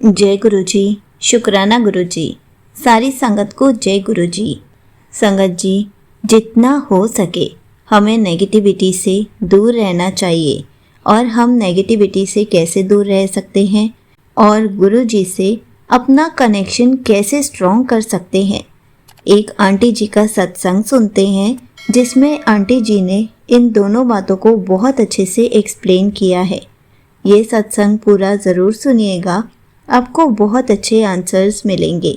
जय गुरु जी। शुक्राना गुरु जी। सारी संगत को जय गुरु जी। संगत जी, जितना हो सके हमें नेगेटिविटी से दूर रहना चाहिए। और हम नेगेटिविटी से कैसे दूर रह सकते हैं और गुरु जी से अपना कनेक्शन कैसे स्ट्रॉन्ग कर सकते हैं। एक आंटी जी का सत्संग सुनते हैं जिसमें आंटी जी ने इन दोनों बातों को बहुत अच्छे से एक्सप्लेन किया है। ये सत्संग पूरा ज़रूर सुनिएगा, आपको बहुत अच्छे आंसर्स मिलेंगे।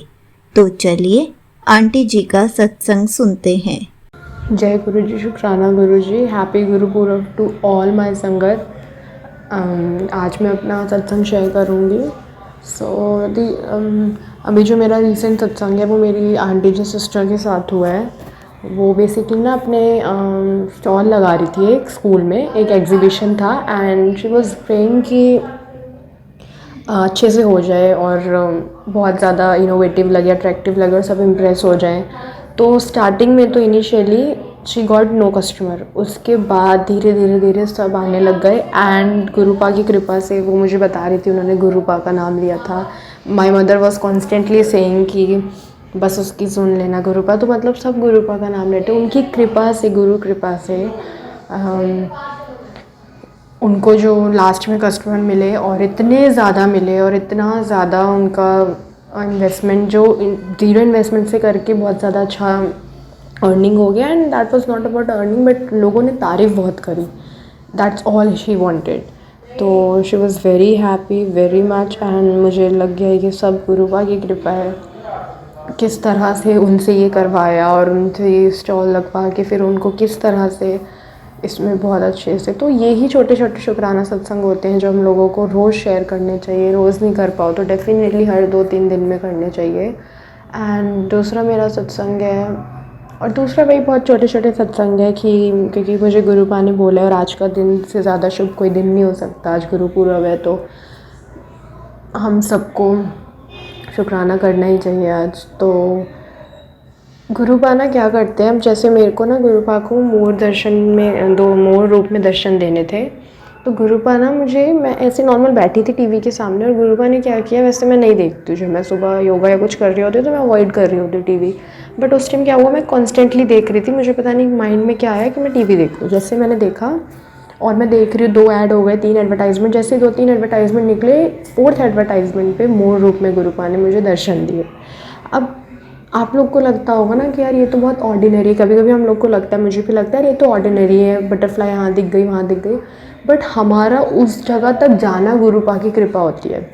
तो चलिए आंटी जी का सत्संग सुनते हैं। जय गुरु जी, शुक्राना गुरु जी। हैप्पी गुरु पूरब टू ऑल माय संगत। आज मैं अपना सत्संग शेयर करूँगी। अभी जो मेरा रिसेंट सत्संग है वो मेरी आंटी जी सिस्टर के साथ हुआ है। वो बेसिकली ना अपने स्टॉल लगा रही थी एक स्कूल में, एक एग्जीबिशन था एंड शी वाज प्रेइंग कि अच्छे से हो जाए और बहुत ज़्यादा इनोवेटिव लगे, अट्रैक्टिव लगे और सब इम्प्रेस हो जाएं। तो स्टार्टिंग में तो initially she got no customer, उसके बाद धीरे धीरे धीरे सब आने लग गए एंड गुरुपा की कृपा से, वो मुझे बता रही थी उन्होंने गुरुपा का नाम लिया था। My mother was constantly saying कि बस उसकी सुन लेना गुरुपा, तो मतलब सब गुरुपा का नाम लेते। उनकी कृपा से, गुरु कृपा से उनको जो लास्ट में कस्टमर मिले और इतने ज़्यादा मिले और इतना ज़्यादा उनका इन्वेस्टमेंट जो ज़ीरो इन्वेस्टमेंट से करके बहुत ज़्यादा अच्छा अर्निंग हो गया। And that was not about earning, but लोगों ने तारीफ़ बहुत करी। That's all she wanted. तो she was very happy very much and मुझे लग गया कि सब गुरुपा की कृपा है। किस तरह से उनसे ये करवाया और उनसे ये स्टॉल लगवा के फिर उनको किस तरह से इसमें बहुत अच्छे से, तो यही छोटे छोटे शुक्राना सत्संग होते हैं जो हम लोगों को रोज़ शेयर करने चाहिए। रोज़ नहीं कर पाओ तो डेफिनेटली हर 2-3 दिन में करने चाहिए। एंड दूसरा मेरा सत्संग है, और दूसरा वही बहुत छोटे छोटे सत्संग है कि क्योंकि मुझे गुरुपा ने बोला है और आज का दिन से ज़्यादा शुभ कोई दिन नहीं हो सकता। आज गुरु पूरब है तो हम सबको शुक्राना करना ही चाहिए आज। तो गुरुपा ना क्या करते हैं, अब जैसे मेरे को ना गुरुपा को मोर दर्शन में, 2 मोर रूप में दर्शन देने थे। तो गुरुपा ना मैं ऐसे नॉर्मल बैठी थी टीवी के सामने और गुरुपा ने क्या किया, वैसे मैं नहीं देखती हूँ, जब मैं सुबह योगा या कुछ कर रही होती तो मैं अवॉइड कर रही होती टीवी। बट उस टाइम क्या हुआ, मैं कॉन्स्टेंटली देख रही थी। मुझे पता नहीं माइंड में क्या आया कि मैं टीवी देख लूँ। जैसे मैंने देखा और मैं देख रही हूँ, 2 ऐड हो गए, 3 एडवर्टाइजमेंट। जैसे 2-3 एडवर्टाइजमेंट निकले, 4th एडवर्टाइजमेंट पे मोर रूप में गुरुपा ने मुझे दर्शन दिए। अब आप लोग को लगता होगा ना कि यार ये तो बहुत ऑर्डिनरी है। कभी कभी हम लोग को लगता है, मुझे भी लगता है यार ये तो ऑर्डिनरी है, बटरफ्लाई यहाँ दिख गई वहाँ दिख गई। बट हमारा उस जगह तक जाना गुरुपा की कृपा होती है।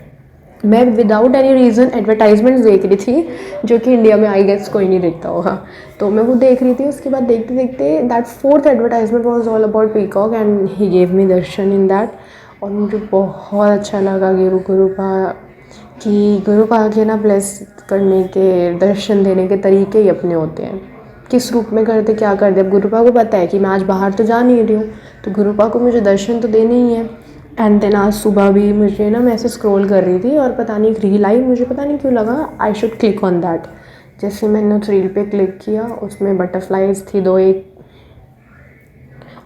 मैं विदाउट एनी रीज़न एडवर्टाइजमेंट्स देख रही थी, जो कि इंडिया में आई गेस कोई नहीं देखता होगा। तो मैं वो देख रही थी, उसके बाद देखते देखते that 4th advertisement was all about peacock and he gave me Darshan in that. और मुझे बहुत अच्छा लगा गुरुपा कि गुरुपा के ना ब्लेस करने के, दर्शन देने के तरीके ही अपने होते हैं। किस रूप में करते, क्या करते। अब गुरुपा को पता है कि मैं आज बाहर तो जा नहीं रही हूँ, तो गुरुपा को मुझे दर्शन तो देने ही है। एंड देन आज सुबह भी मुझे ना, मैं ऐसे स्क्रॉल कर रही थी और पता नहीं एक रील आई, मुझे पता नहीं क्यों लगा I should click on that. जैसे मैंने उस रील पे क्लिक किया, उसमें बटरफ्लाइज थी 2 एक,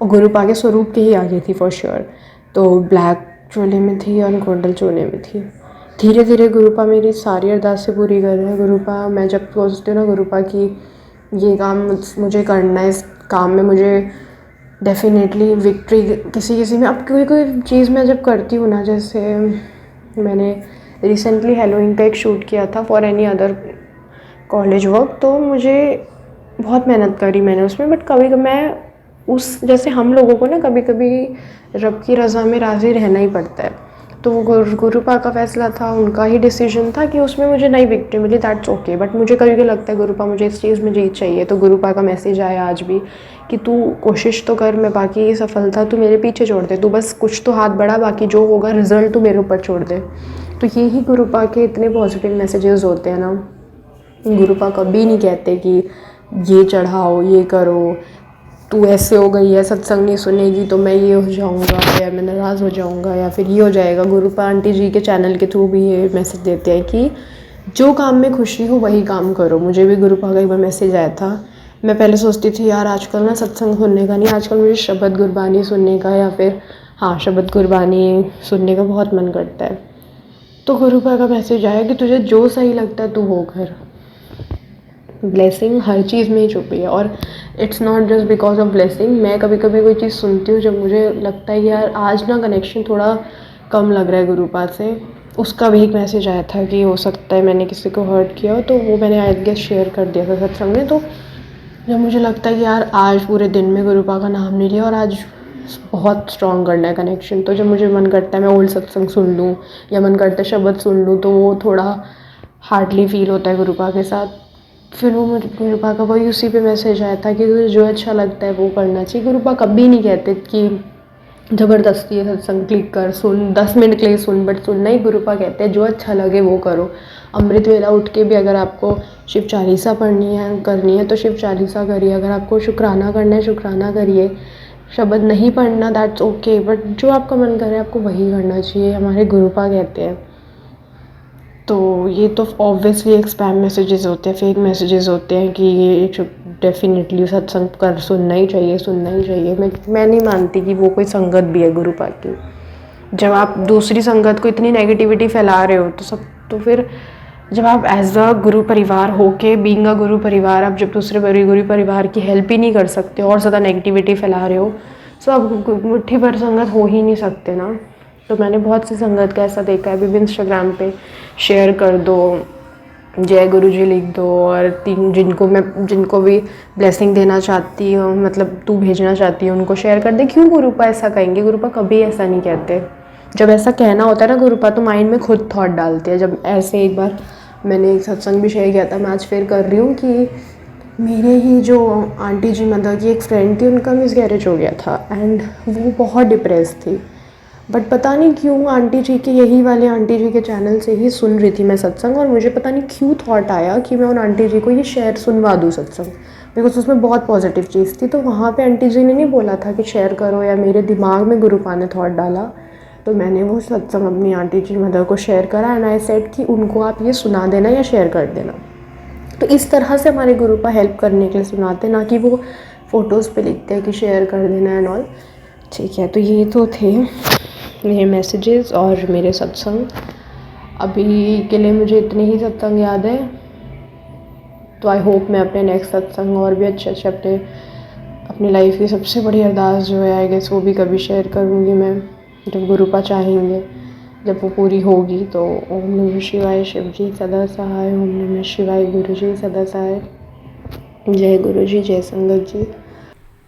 और गुरुपा के स्वरूप की ही आ गई थी फॉर श्योर। तो ब्लैक चोले में थी और गोल्डन चोले में थी। धीरे धीरे गुरुपा मेरी सारी अरदासें पूरी कर रहे हैं। गुरुपा, मैं जब सोचती हूँ ना गुरुपा की ये काम मुझे करना है, इस काम में मुझे डेफिनेटली विक्ट्री किसी किसी में। अब कोई कोई चीज़ मैं जब करती हूँ ना, जैसे मैंने रिसेंटली हेलोइन का एक शूट किया था for any other college work, तो मुझे बहुत मेहनत करी मैंने उसमें। बट कभी मैं उस, जैसे हम लोगों को ना कभी कभी रब की रज़ा में राज़ी रहना ही पड़ता है। तो वो गुरुपा का फैसला था, उनका ही डिसीजन था कि उसमें मुझे नई विक्ट्री मिली, दैट्स ओके। बट मुझे कभी कभी लगता है गुरुपा मुझे इस चीज़ में जीत चाहिए। तो गुरुपा का मैसेज आया आज भी कि तू कोशिश तो कर, मैं बाकी सफलता तू मेरे पीछे छोड़ दे, तू बस कुछ तो हाथ बढ़ा, बाकी जो होगा रिजल्ट तू मेरे ऊपर छोड़ दे। तो यही गुरुपा के इतने पॉजिटिव मैसेजेस होते हैं ना। गुरुपा कभी नहीं कहते कि ये चढ़ाओ, ये करो, तू ऐसे हो गई है, सत्संग नहीं सुनेगी तो मैं ये हो जाऊँगा या मैं नाराज़ हो जाऊँगा या फिर ये हो जाएगा। गुरुपा आंटी जी के चैनल के थ्रू भी ये मैसेज देते हैं कि जो काम में खुशी हो वही काम करो। मुझे भी गुरुपा का एक बार मैसेज आया था। मैं पहले सोचती थी यार आजकल ना सत्संग सुनने का नहीं, आजकल मुझे शबद गुरबानी सुनने का या फिर शबद गुरबानी सुनने का बहुत मन करता है। तो गुरुपा का मैसेज आया कि तुझे जो सही लगता है तू वो कर। ब्लेसिंग हर चीज़ में ही छुपी है, और it's not just because of blessing. मैं कभी कभी कोई चीज़ सुनती हूँ जब मुझे लगता है कि यार आज ना कनेक्शन थोड़ा कम लग रहा है गुरुपा से, उसका भी एक मैसेज आया था कि हो सकता है मैंने किसी को हर्ट किया हो, तो वो मैंने आई गेस शेयर कर दिया था सत्संग में। तो जब मुझे लगता है कि यार आज पूरे दिन में गुरुपा का नाम नहीं लिया और आज बहुत स्ट्रॉन्ग करना है कनेक्शन, तो जब मुझे मन करता है मैं ओल्ड सत्संग सुन लूँ या मन करता है शब्द सुन लूँ, तो वो थोड़ा हार्डली फील होता है गुरुपा के साथ। फिर वो मुझे गुरुपा का वही उसी पे मैसेज आया था कि तुझे जो अच्छा लगता है वो करना चाहिए। गुरुपा कभी नहीं कहते कि ज़बरदस्ती है सत्संग क्लिक कर सुन, 10 मिनट के लिए सुन, बट सुनना ही गुरुपा कहते हैं जो अच्छा लगे वो करो। अमृत वेला उठ के भी अगर आपको शिव चालीसा पढ़नी है करनी है तो शिव चालीसा करिए, अगर आपको शुक्राना करना है शुक्राना करिए, शब्द नहीं पढ़ना दैट्स ओके, बट जो आपका मन करे आपको वही करना चाहिए, हमारे गुरुपा कहते हैं। तो ये तो ऑब्वियसली एक स्पैम मैसेजेस होते हैं, फेक मैसेजेस होते हैं कि ये डेफिनेटली सत्संग कर सुनना ही चाहिए सुनना ही चाहिए। मैं नहीं मानती कि वो कोई संगत भी है गुरुपा की। जब आप दूसरी संगत को इतनी नेगेटिविटी फैला रहे हो तो फिर जब आप एज अ गुरु परिवार होके बीइंग अ गुरु परिवार, आप जब दूसरे गुरु परिवार की हेल्प ही नहीं कर सकते और ज़्यादा नेगेटिविटी फैला रहे हो, तो आप मुट्ठी भर संगत हो ही नहीं सकते ना। तो मैंने बहुत सी संगत का ऐसा देखा है, अभी भी इंस्टाग्राम पे शेयर कर दो, जय गुरु जी लिख दो, और जिनको भी ब्लेसिंग देना चाहती हूँ, मतलब तू भेजना चाहती हूँ उनको शेयर कर दे। क्यों गुरुपा ऐसा कहेंगे? गुरुपा कभी ऐसा नहीं कहते। जब ऐसा कहना होता है ना गुरुपा, तो माइंड में खुद थॉट डालते हैं। जब ऐसे एक बार मैंने एक सत्संग भी शेयर किया था, मैं आज फिर कर रही हूँ कि मेरे ही जो आंटी जी मदर की एक फ्रेंड थी, उनका मिसकैरेज हो गया था एंड वो बहुत डिप्रेस थी। बट पता नहीं क्यों आंटी जी के यही वाले आंटी जी के चैनल से ही सुन रही थी मैं सत्संग, और मुझे पता नहीं क्यों थॉट आया कि मैं उन आंटी जी को ये शेयर सुनवा दूँ सत्संग, बिकॉज उसमें बहुत पॉजिटिव चीज़ थी। तो वहाँ पे आंटी जी ने नहीं बोला था कि शेयर करो, या मेरे दिमाग में गुरुपा ने थॉट डाला, तो मैंने वो सत्संग अपनी आंटी जी मदर को शेयर करा एंड आई सेड कि उनको आप ये सुना देना या शेयर कर देना। तो इस तरह से हमारे गुरुपा हेल्प करने के लिए सुनाते, ना कि वो फ़ोटोज़ पे लिखते हैं कि शेयर कर देना एंड ऑल। ठीक है, तो ये तो थे मेरे मैसेजेस और मेरे सत्संग। अभी के लिए मुझे इतने ही सत्संग याद है, तो आई होप मैं अपने नेक्स्ट सत्संग और भी अच्छे अपनी लाइफ की सबसे बड़ी अरदास जो है आई गेस वो भी कभी शेयर करूँगी मैं, जब गुरुपा चाहेंगे, जब वो पूरी होगी। तो ओम नमः शिवाय, शिव जी सदा सहाय। ओम नमः शिवाय, गुरु जी सदा सहाय। जय गुरु जी, जय संगत जी।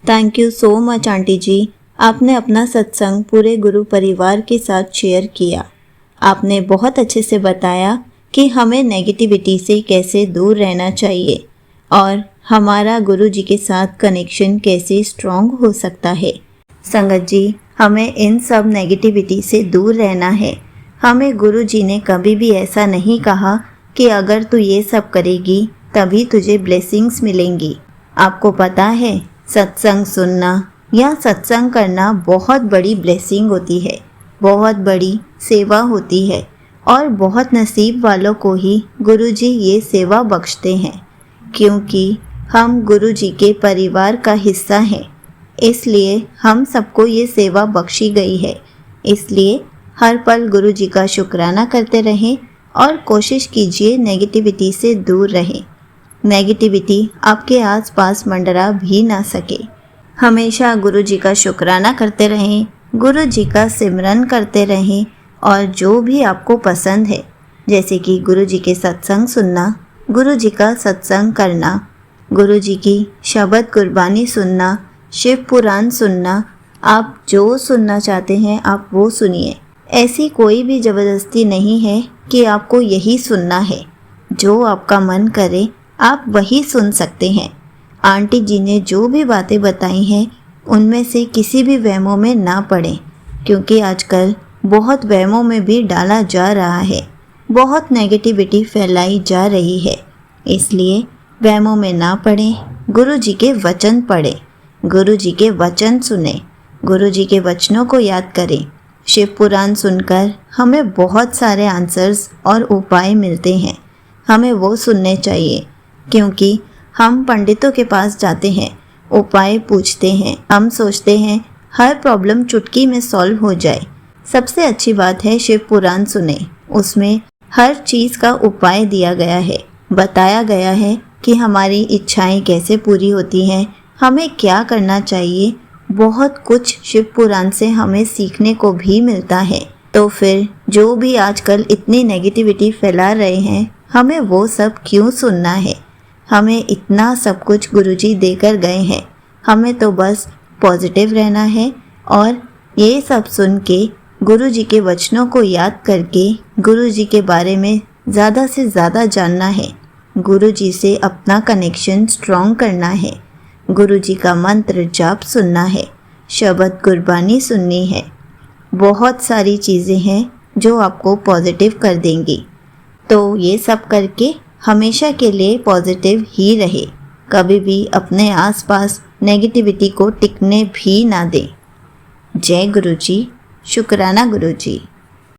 Thank you so much aunty जी। आपने अपना सत्संग पूरे गुरु परिवार के साथ शेयर किया। आपने बहुत अच्छे से बताया कि हमें नेगेटिविटी से कैसे दूर रहना चाहिए और हमारा गुरु जी के साथ कनेक्शन कैसे स्ट्रॉन्ग हो सकता है। संगत जी, हमें इन सब नेगेटिविटी से दूर रहना है। हमें गुरु जी ने कभी भी ऐसा नहीं कहा कि अगर तू ये सब करेगी तभी तुझे ब्लेसिंग्स मिलेंगी। आपको पता है, सत्संग सुनना या सत्संग करना बहुत बड़ी ब्लेसिंग होती है, बहुत बड़ी सेवा होती है, और बहुत नसीब वालों को ही गुरु जी ये सेवा बख्शते हैं, क्योंकि हम गुरु जी के परिवार का हिस्सा हैं। इसलिए हम सबको ये सेवा बख्शी गई है। इसलिए हर पल गुरु जी का शुक्राना करते रहें और कोशिश कीजिए नेगेटिविटी से दूर रहें। नेगेटिविटी आपके आसपास मंडरा भी ना सके। हमेशा गुरु जी का शुक्राना करते रहें, गुरु जी का सिमरन करते रहें, और जो भी आपको पसंद है, जैसे कि गुरु जी के सत्संग सुनना, गुरु जी का सत्संग करना, गुरु जी की शब्द कुर्बानी सुनना, शिव पुराण सुनना, आप जो सुनना चाहते हैं आप वो सुनिए। ऐसी कोई भी ज़बरदस्ती नहीं है कि आपको यही सुनना है। जो आपका मन करे आप वही सुन सकते हैं। आंटी जी ने जो भी बातें बताई हैं उनमें से किसी भी वहमों में ना पड़ें, क्योंकि आजकल बहुत वहमों में भी डाला जा रहा है, बहुत नेगेटिविटी फैलाई जा रही है। इसलिए वहमों में ना पड़ें, गुरु जी के वचन पढ़ें, गुरु जी के वचन सुने, गुरु जी के वचनों को याद करें। शिव पुराण सुनकर हमें बहुत सारे आंसर्स और उपाय मिलते हैं, हमें वो सुनने चाहिए, क्योंकि हम पंडितों के पास जाते हैं, उपाय पूछते हैं, हम सोचते हैं हर प्रॉब्लम चुटकी में सॉल्व हो जाए। सबसे अच्छी बात है शिव पुराण सुने, उसमें हर चीज़ का उपाय दिया गया है, बताया गया है कि हमारी इच्छाएं कैसे पूरी होती हैं, हमें क्या करना चाहिए। बहुत कुछ शिव पुराण से हमें सीखने को भी मिलता है। तो फिर जो भी आजकल इतनी नेगेटिविटी फैला रहे हैं, हमें वो सब क्यों सुनना है। हमें इतना सब कुछ गुरुजी देकर गए हैं, हमें तो बस पॉजिटिव रहना है और ये सब सुन के गुरुजी के वचनों को याद करके गुरुजी के बारे में ज़्यादा से ज़्यादा जानना है, गुरुजी से अपना कनेक्शन स्ट्रॉन्ग करना है, गुरुजी का मंत्र जाप सुनना है, शब्द गुरबानी सुननी है। बहुत सारी चीज़ें हैं जो आपको पॉजिटिव कर देंगी। तो ये सब करके हमेशा के लिए पॉजिटिव ही रहे, कभी भी अपने आसपास नेगेटिविटी को टिकने भी ना दें। जय गुरुजी, शुक्राना गुरुजी।